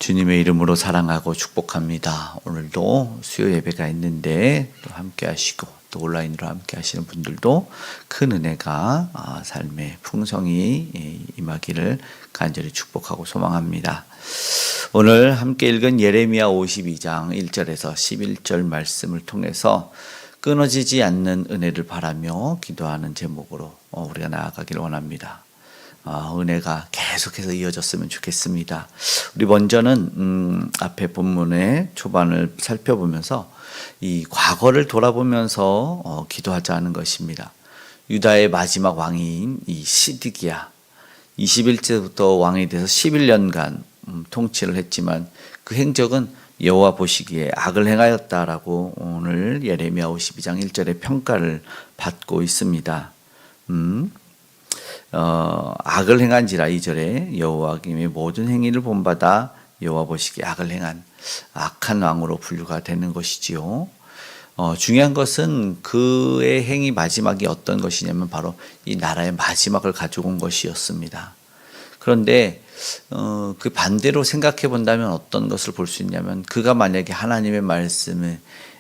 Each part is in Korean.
주님의 이름으로 사랑하고 축복합니다. 오늘도 수요 예배가 있는데 또 함께 하시고 또 온라인으로 함께 하시는 분들도 큰 은혜가 삶의 풍성이 임하기를 간절히 축복하고 소망합니다. 오늘 함께 읽은 예레미야 52장 1절에서 11절 말씀을 통해서 끊어지지 않는 은혜를 바라며 기도하는 제목으로 우리가 나아가기를 원합니다. 은혜가 계속해서 이어졌으면 좋겠습니다. 우리 먼저는 앞에 본문의 초반을 살펴보면서 이 과거를 돌아보면서 기도하자는 것입니다. 유다의 마지막 왕인 이 시드기야 21세부터 왕이 돼서 11년간 통치를 했지만 그 행적은 여호와 보시기에 악을 행하였다라고 오늘 예레미야 52장 1절의 평가를 받고 있습니다. 악을 행한지라 2절에 여호와김의 모든 행위를 본받아 여호와 보시기에 악을 행한 악한 왕으로 분류가 되는 것이지요. 중요한 것은 그의 행위 마지막이 어떤 것이냐면 바로 이 나라의 마지막을 가지고 온 것이었습니다. 그런데 그 반대로 생각해 본다면 어떤 것을 볼 수 있냐면 그가 만약에 하나님의 말씀에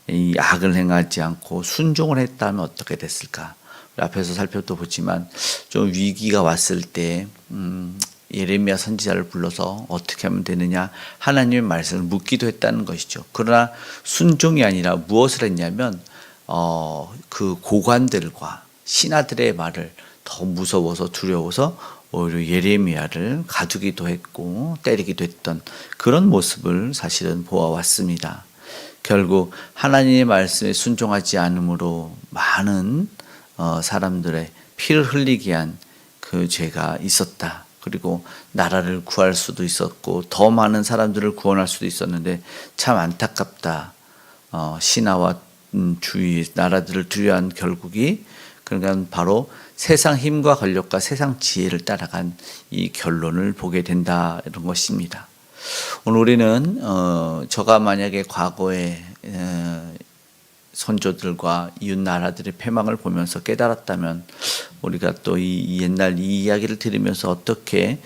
이 악을 행하지 않고 순종을 했다면 어떻게 됐을까? 앞에서 살펴보지만 좀 위기가 왔을 때 예레미야 선지자를 불러서 어떻게 하면 되느냐 하나님의 말씀을 묻기도 했다는 것이죠. 그러나 순종이 아니라 무엇을 했냐면 그 고관들과 신하들의 말을 더 무서워서 두려워서 오히려 예레미야를 가두기도 했고 때리기도 했던 그런 모습을 사실은 보아왔습니다. 결국 하나님의 말씀에 순종하지 않으므로 많은 사람들의 피를 흘리게 한 그 죄가 있었다. 그리고 나라를 구할 수도 있었고 더 많은 사람들을 구원할 수도 있었는데 참 안타깝다. 신하와 주위 나라들을 두려워한 결국이 그러니까 바로 세상 힘과 권력과 세상 지혜를 따라간 이 결론을 보게 된다 이런 것입니다. 오늘 우리는 저가 만약에 과거에 선조들과 이웃 나라들의 패망을 보면서 깨달았다면 우리가 또 이 옛날 이 이야기를 들으면서 어떻게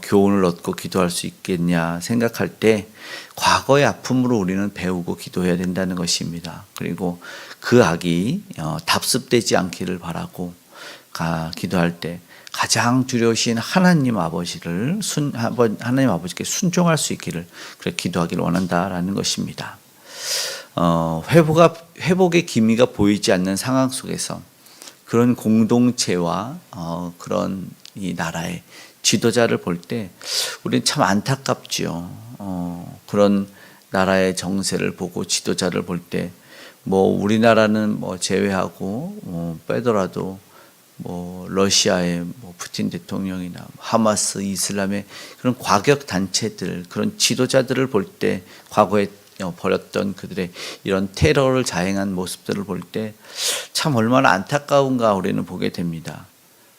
교훈을 얻고 기도할 수 있겠냐 생각할 때 과거의 아픔으로 우리는 배우고 기도해야 된다는 것입니다. 그리고 그 악이 답습되지 않기를 바라고 기도할 때 가장 두려우신 하나님 아버지를 하나님 아버지께 순종할 수 있기를 그렇게 기도하기를 원한다라는 것입니다. 회복의 기미가 보이지 않는 상황 속에서 그런 공동체와 그런 이 나라의 지도자를 볼 때 우리는 참 안타깝지요. 그런 나라의 정세를 보고 지도자를 볼 때 뭐 우리나라는 뭐 제외하고 빼더라도 뭐 러시아의 뭐 푸틴 대통령이나 하마스 이슬람의 그런 과격 단체들 그런 지도자들을 볼 때 과거에 벌였던 그들의 이런 테러를 자행한 모습들을 볼 때 참 얼마나 안타까운가 우리는 보게 됩니다.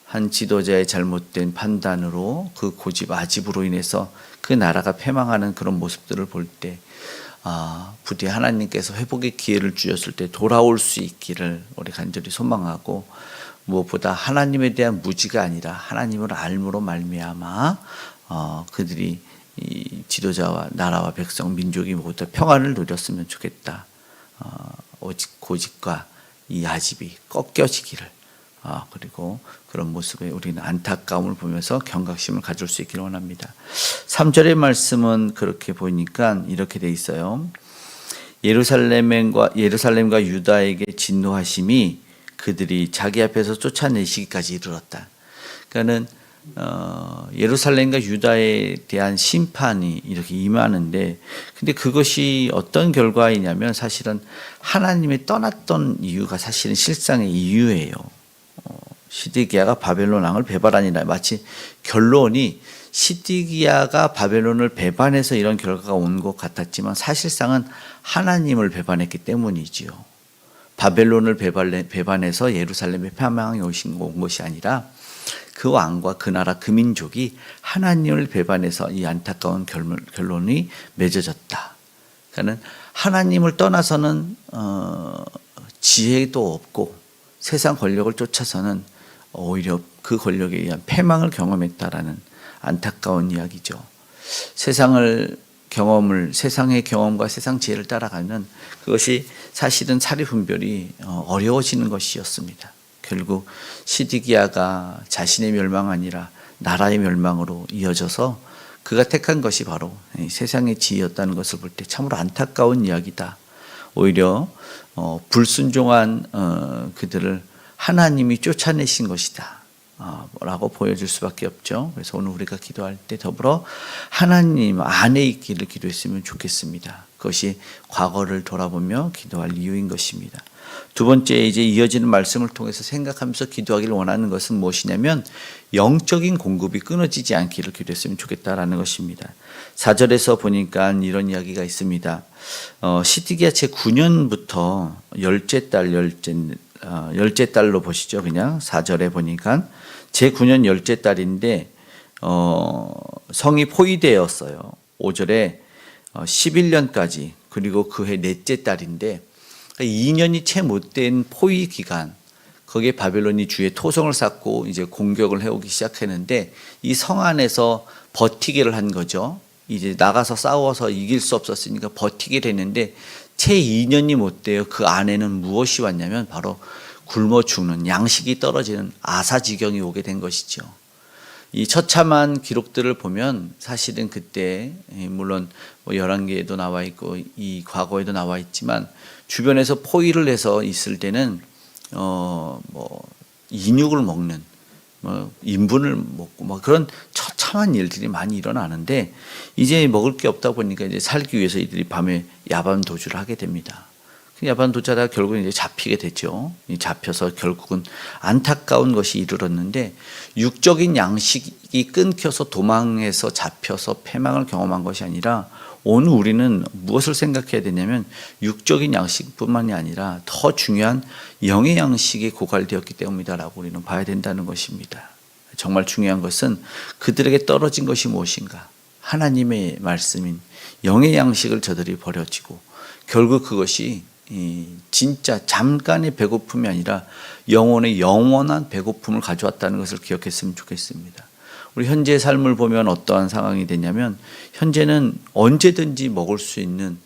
한 지도자의 잘못된 판단으로 그 고집 아집으로 인해서 그 나라가 패망하는 그런 모습들을 볼 때 부디 하나님께서 회복의 기회를 주셨을 때 돌아올 수 있기를 우리 간절히 소망하고 무엇보다 하나님에 대한 무지가 아니라 하나님을 알므로 말미암아 그들이 이 지도자와 나라와 백성 민족이 모두 평안을 누렸으면 좋겠다. 오직 고집과 이 아집이 꺾여지기를 그리고 그런 모습에 우리는 안타까움을 보면서 경각심을 가질 수 있기를 원합니다. 3절의 말씀은 그렇게 보니까 이렇게 돼 있어요. 예루살렘과 유다에게 진노하심이 그들이 자기 앞에서 쫓아내시기까지 이르렀다. 그러니까는 예루살렘과 유다에 대한 심판이 이렇게 임하는데 근데 그것이 어떤 결과이냐면 사실은 하나님이 떠났던 이유가 사실은 실상의 이유예요. 시드기야가 바벨론 왕을 배반하니라 마치 결론이 시드기야가 바벨론을 배반해서 이런 결과가 온 것 같았지만 사실상은 하나님을 배반했기 때문이지요. 바벨론을 배반해서 예루살렘에 패망이 온 것이 아니라 그 왕과 그 나라 그 민족이 하나님을 배반해서 이 안타까운 결론이 맺어졌다. 그러니까 하나님을 떠나서는 지혜도 없고 세상 권력을 쫓아서는 오히려 그 권력에 의한 패망을 경험했다라는 안타까운 이야기죠. 세상을 세상의 경험과 세상 지혜를 따라가면 그것이 사실은 사리 분별이 어려워지는 것이었습니다. 결국 시드기야가 자신의 멸망 아니라 나라의 멸망으로 이어져서 그가 택한 것이 바로 세상의 지혜였다는 것을 볼 때 참으로 안타까운 이야기다. 오히려 불순종한 그들을 하나님이 쫓아내신 것이다 라고 보여줄 수밖에 없죠. 그래서 오늘 우리가 기도할 때 더불어 하나님 안에 있기를 기도했으면 좋겠습니다. 그것이 과거를 돌아보며 기도할 이유인 것입니다. 두 번째, 이제 이어지는 말씀을 통해서 생각하면서 기도하기를 원하는 것은 무엇이냐면 영적인 공급이 끊어지지 않기를 기도했으면 좋겠다라는 것입니다. 4절에서 보니까 이런 이야기가 있습니다. 시드기야 제9년부터 열째 달로 보시죠. 그냥 4절에 보니까 제9년 열째 달인데 성이 포위되었어요. 5절에 11년까지, 그리고 그해 넷째 달인데 2년이 채 못된 포위 기간, 거기에 바벨론이 주의 토성을 쌓고 이제 공격을 해오기 시작했는데 이 성 안에서 버티기를 한 거죠. 이제 나가서 싸워서 이길 수 없었으니까 버티기를 했는데 채 2년이 못 돼요. 그 안에는 무엇이 왔냐면 바로 굶어 죽는, 양식이 떨어지는 아사지경이 오게 된 것이죠. 이 처참한 기록들을 보면 사실은 그때 물론 열왕기에도 나와 있고 이 과거에도 나와 있지만 주변에서 포위를 해서 있을 때는 인육을 먹는, 인분을 먹고 그런 처참한 일들이 많이 일어나는데 이제 먹을 게 없다 보니까 이제 살기 위해서 이들이 밤에 야반 도주를 하게 됩니다. 야반 도주하다가 결국은 이제 잡히게 되죠. 잡혀서 결국은 안타까운 것이 이르렀는데 육적인 양식이 끊겨서 도망해서 잡혀서 패망을 경험한 것이 아니라 오늘 우리는 무엇을 생각해야 되냐면 육적인 양식뿐만이 아니라 더 중요한 영의 양식이 고갈되었기 때문이다라고 우리는 봐야 된다는 것입니다. 정말 중요한 것은 그들에게 떨어진 것이 무엇인가? 하나님의 말씀인 영의 양식을 저들이 버려지고 결국 그것이 진짜 잠깐의 배고픔이 아니라 영혼의 영원한 배고픔을 가져왔다는 것을 기억했으면 좋겠습니다. 우리 현재의 삶을 보면 어떠한 상황이 되냐면 현재는 언제든지 먹을 수 있는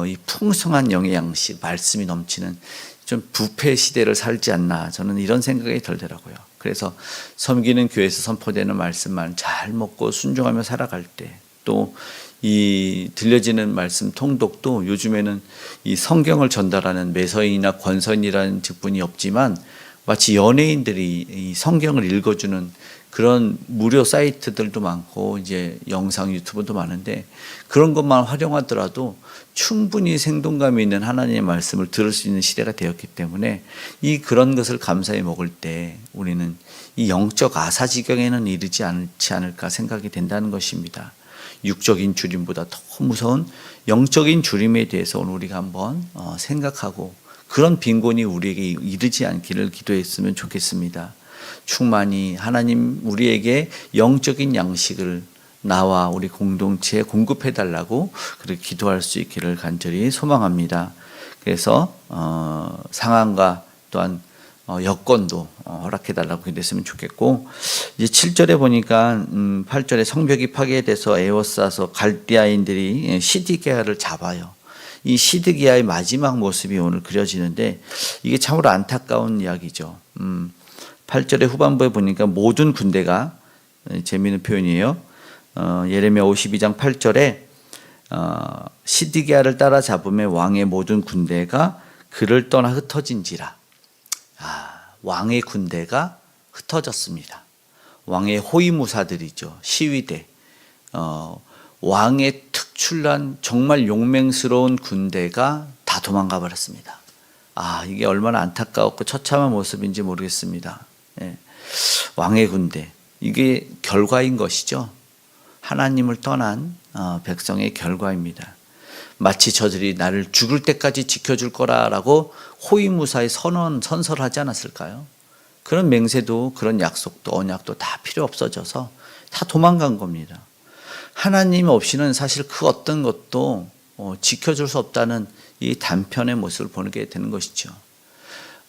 이 풍성한 영의 양식, 말씀이 넘치는 좀 부패 시대를 살지 않나, 저는 이런 생각이 들더라고요. 그래서 섬기는 교회에서 선포되는 말씀만 잘 먹고 순종하며 살아갈 때, 또 이 들려지는 말씀 통독도 요즘에는 이 성경을 전달하는 매서인이나 권선이라는 직분이 없지만 마치 연예인들이 이 성경을 읽어주는 그런 무료 사이트들도 많고 이제 영상 유튜브도 많은데 그런 것만 활용하더라도 충분히 생동감이 있는 하나님의 말씀을 들을 수 있는 시대가 되었기 때문에 그런 것을 감사히 먹을 때 우리는 이 영적 아사지경에는 이르지 않지 않을까 생각이 된다는 것입니다. 육적인 주림보다 더 무서운 영적인 주림에 대해서 오늘 우리가 한번 생각하고 그런 빈곤이 우리에게 이르지 않기를 기도했으면 좋겠습니다. 충만히 하나님 우리에게 영적인 양식을 나와 우리 공동체에 공급해 달라고 그렇게 기도할 수 있기를 간절히 소망합니다. 그래서 상황과 또한 여건도 허락해 달라고 기도했으면 좋겠고, 이제 7절에 보니까 8절에 성벽이 파괴돼서 에워싸서 갈대아인들이 시드기야를 잡아요. 이 시드기야의 마지막 모습이 오늘 그려지는데 이게 참으로 안타까운 이야기죠. 8절의 후반부에 보니까 모든 군대가, 재미있는 표현이에요. 예레미야 52장 8절에 시드기야를 따라잡음에 왕의 모든 군대가 그를 떠나 흩어진지라. 왕의 군대가 흩어졌습니다. 왕의 호위무사들이죠. 시위대. 왕의 특출난 정말 용맹스러운 군대가 다 도망가 버렸습니다. 이게 얼마나 안타까웠고 처참한 모습인지 모르겠습니다. 왕의 군대, 이게 결과인 것이죠. 하나님을 떠난 백성의 결과입니다. 마치 저들이 나를 죽을 때까지 지켜줄 거라라고 호위무사의 선서를 하지 않았을까요? 그런 맹세도 그런 약속도 언약도 다 필요 없어져서 다 도망간 겁니다. 하나님 없이는 사실 그 어떤 것도 지켜줄 수 없다는 이 단편의 모습을 보게 되는 것이죠.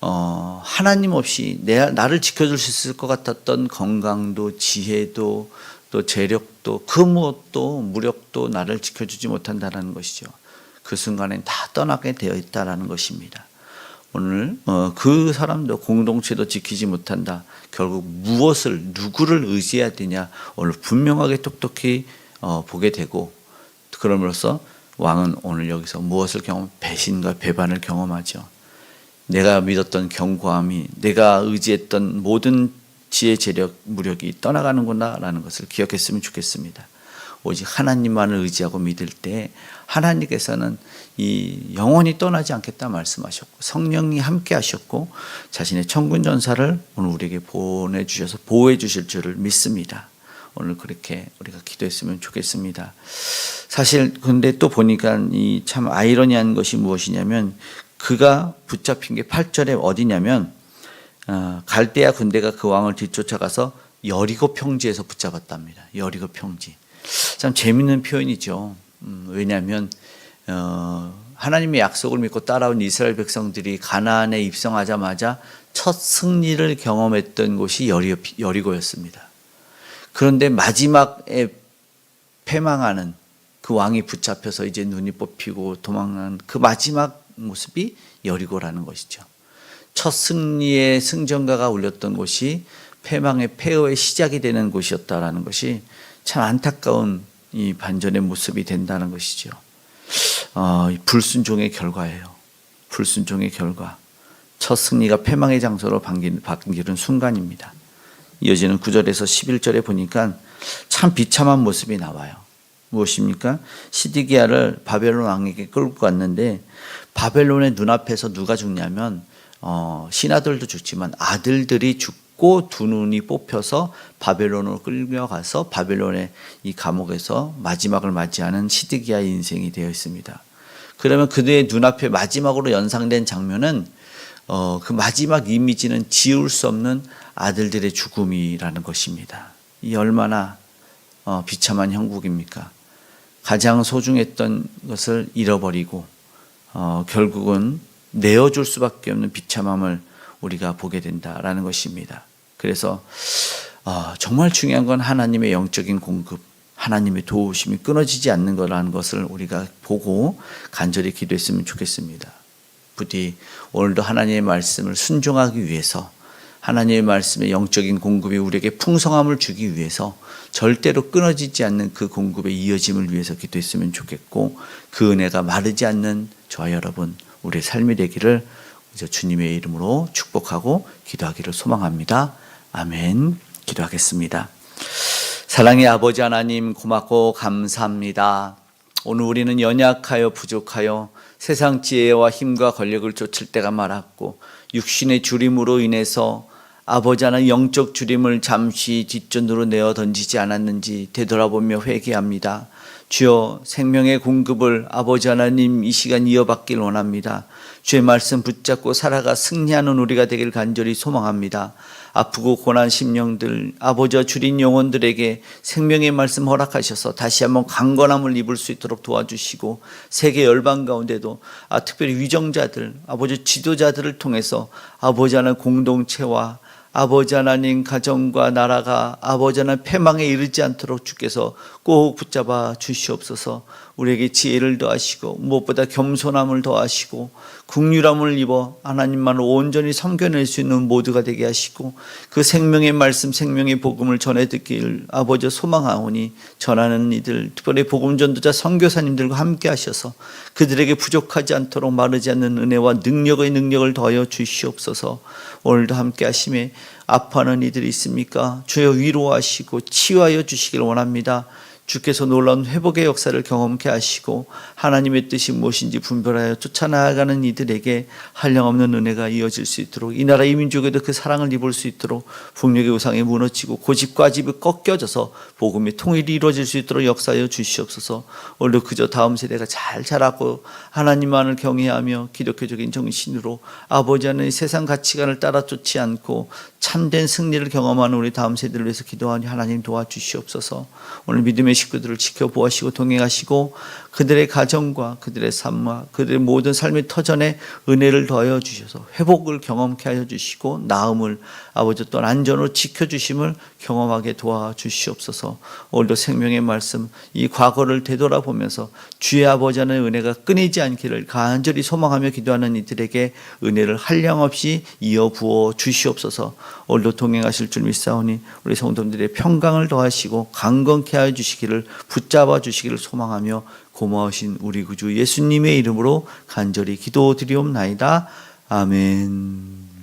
하나님 없이 나를 지켜줄 수 있을 것 같았던 건강도 지혜도 또 재력도 권력도 그 무엇도 무력도 나를 지켜주지 못한다는 것이죠. 그 순간엔 다 떠나게 되어 있다라는 것입니다. 오늘 그 사람도 공동체도 지키지 못한다. 결국 무엇을 누구를 의지해야 되냐 오늘 분명하게 똑똑히 보게 되고 그럼으로써 왕은 오늘 여기서 무엇을 배신과 배반을 경험하죠. 내가 믿었던 견고함이 내가 의지했던 모든 지혜 재력 무력이 떠나가는구나 라는 것을 기억했으면 좋겠습니다. 오직 하나님만을 의지하고 믿을 때 하나님께서는 이 영원히 떠나지 않겠다 말씀하셨고 성령이 함께 하셨고 자신의 천군 전사를 오늘 우리에게 보내주셔서 보호해 주실 줄을 믿습니다. 오늘 그렇게 우리가 기도했으면 좋겠습니다. 사실 근데 또 보니까 이 참 아이러니한 것이 무엇이냐면 그가 붙잡힌 게 8절에 어디냐면 갈대아 군대가 그 왕을 뒤쫓아가서 여리고 평지에서 붙잡았답니다. 여리고 평지. 참 재밌는 표현이죠. 왜냐하면 하나님의 약속을 믿고 따라온 이스라엘 백성들이 가나안에 입성하자마자 첫 승리를 경험했던 곳이 여리고였습니다. 그런데 마지막에 패망하는 그 왕이 붙잡혀서 이제 눈이 뽑히고 도망가는 그 마지막 모습이 여리고라는 것이죠. 첫 승리의 승전가가 울렸던 곳이 패망의 폐허의 시작이 되는 곳이었다라는 것이 참 안타까운 이 반전의 모습이 된다는 것이죠. 불순종의 결과예요. 불순종의 결과. 첫 승리가 패망의 장소로 바뀌는 순간입니다. 이어지는 9절에서 11절에 보니까 참 비참한 모습이 나와요. 무엇입니까? 시드기야를 바벨론 왕에게 끌고 갔는데 바벨론의 눈앞에서 누가 죽냐면 신하들도 죽지만 아들들이 죽고 두 눈이 뽑혀서 바벨론으로 끌려가서 바벨론의 이 감옥에서 마지막을 맞이하는 시드기야의 인생이 되어 있습니다. 그러면 그들의 눈앞에 마지막으로 연상된 장면은 그 마지막 이미지는 지울 수 없는 아들들의 죽음이라는 것입니다. 이 얼마나 비참한 형국입니까? 가장 소중했던 것을 잃어버리고 결국은 내어줄 수밖에 없는 비참함을 우리가 보게 된다라는 것입니다. 그래서 정말 중요한 건 하나님의 영적인 공급, 하나님의 도우심이 끊어지지 않는 거라는 것을 우리가 보고 간절히 기도했으면 좋겠습니다. 부디 오늘도 하나님의 말씀을 순종하기 위해서 하나님의 말씀의 영적인 공급이 우리에게 풍성함을 주기 위해서 절대로 끊어지지 않는 그 공급의 이어짐을 위해서 기도했으면 좋겠고 그 은혜가 마르지 않는 저와 여러분 우리의 삶이 되기를 주님의 이름으로 축복하고 기도하기를 소망합니다. 아멘. 기도하겠습니다. 사랑의 아버지 하나님 고맙고 감사합니다. 오늘 우리는 연약하여 부족하여 세상 지혜와 힘과 권력을 쫓을 때가 많았고 육신의 주림으로 인해서 아버지 하나님 영적 주림을 잠시 뒷전으로 내어 던지지 않았는지 되돌아보며 회개합니다. 주여 생명의 공급을 아버지 하나님 이 시간 이어받길 원합니다. 주의 말씀 붙잡고 살아가 승리하는 우리가 되길 간절히 소망합니다. 아프고 고난 심령들 아버지와 주린 영혼들에게 생명의 말씀 허락하셔서 다시 한번 강건함을 입을 수 있도록 도와주시고 세계 열방 가운데도 특별히 위정자들 아버지 지도자들을 통해서 아버지 하나님 공동체와 아버지 하나님 가정과 나라가 아버지 하나님 패망에 이르지 않도록 주께서 꼭 붙잡아 주시옵소서. 우리에게 지혜를 더하시고 무엇보다 겸손함을 더하시고 긍휼함을 입어 하나님만 온전히 섬겨낼 수 있는 모두가 되게 하시고 그 생명의 말씀 생명의 복음을 전해 듣길 아버지 소망하오니 전하는 이들 특별히 복음 전도자 선교사님들과 함께 하셔서 그들에게 부족하지 않도록 마르지 않는 은혜와 능력을 더하여 주시옵소서. 오늘도 함께 하심에 아파하는 이들이 있습니까? 주여 위로하시고 치유하여 주시길 원합니다. 주께서 놀라운 회복의 역사를 경험케 하시고 하나님의 뜻이 무엇인지 분별하여 쫓아나가는 이들에게 한량없는 은혜가 이어질 수 있도록 이 나라 이 민족에도 그 사랑을 입을 수 있도록 북녘의 우상이 무너지고 고집과 집이 꺾여져서 복음의 통일이 이루어질 수 있도록 역사하여 주시옵소서. 오늘도 그저 다음 세대가 잘 자라고 하나님만을 경외하며 기독교적인 정신으로 아버지 하나님의 세상 가치관을 따라 쫓지 않고 참된 승리를 경험하는 우리 다음 세대를 위해서 기도하니 하나님 도와주시옵소서. 오늘 믿음의 식구들을 지켜보시고 동행하시고 그들의 가정과 그들의 삶과 그들의 모든 삶의 터전에 은혜를 더하여 주셔서 회복을 경험케 하여 주시고 나음을 아버지 또한 안전으로 지켜주심을 경험하게 도와주시옵소서. 오늘도 생명의 말씀 이 과거를 되돌아보면서 주의 아버지 하나님의 은혜가 끊이지 않기를 간절히 소망하며 기도하는 이들에게 은혜를 한량없이 이어 부어 주시옵소서. 오늘도 동행하실 줄 믿사오니 우리 성도님들의 평강을 더하시고 강건케 하여 주시기를 붙잡아 주시기를 소망하며 고마우신 우리 구주 예수님의 이름으로 간절히 기도드리옵나이다. 아멘.